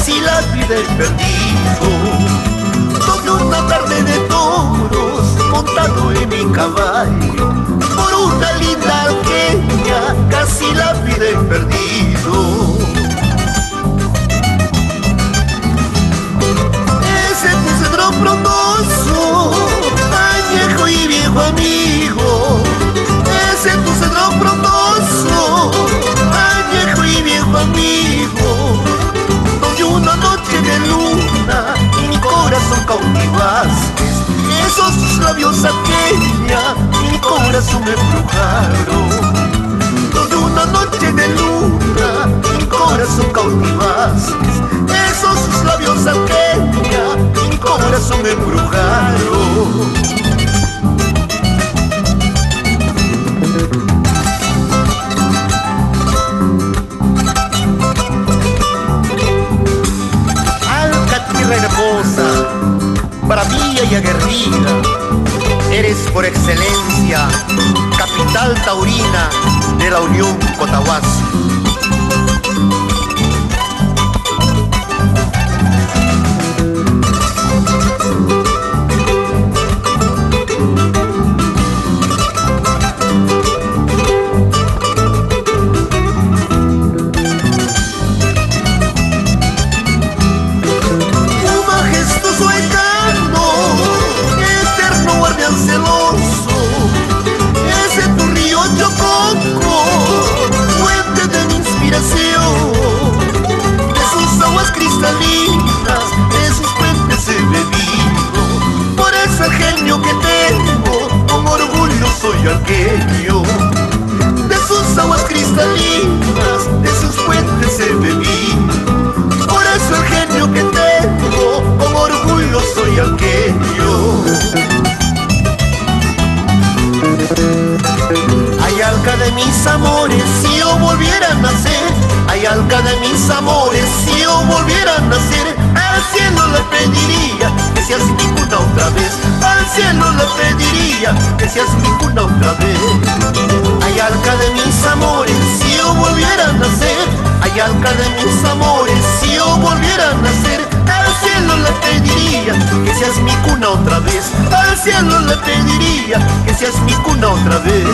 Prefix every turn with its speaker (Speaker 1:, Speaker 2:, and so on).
Speaker 1: casi la vida he perdido. Tuve una tarde de toros montado en mi caballo, por una linda arqueña casi la vida he perdido. Ese tu cedro frondoso, añejo y viejo amigo. Ese tu cedro frondoso, añejo y viejo amigo, donde una noche de luna mi corazón cautivaste. Esos tus labios aquella mi corazón me embrujaron. Donde una noche de luna mi corazón cautivaste. Esos tus labios aquella mi corazón me embrujaron. Hermosa, bravía y aguerrida, eres por excelencia capital taurina de la Unión Cotahuasi. De sus puentes he bebido, por ese genio que tengo, con orgullo soy arqueño. De sus aguas cristalinas, de sus puentes he bebido, por eso el genio que tengo, con orgullo soy arqueño. Ay, alca de mis amores, si yo volviera a nacer. Ay, alca de mis amores, si yo volviera a nacer, al cielo le pediría que seas mi cuna otra vez. Al cielo le pediría que seas mi cuna otra vez. Ay, alca de mis amores, si yo volviera a nacer. Ay, alca de mis amores, si yo volviera a nacer, al cielo le pediría que seas mi cuna otra vez. Al cielo le pediría que seas mi cuna otra vez.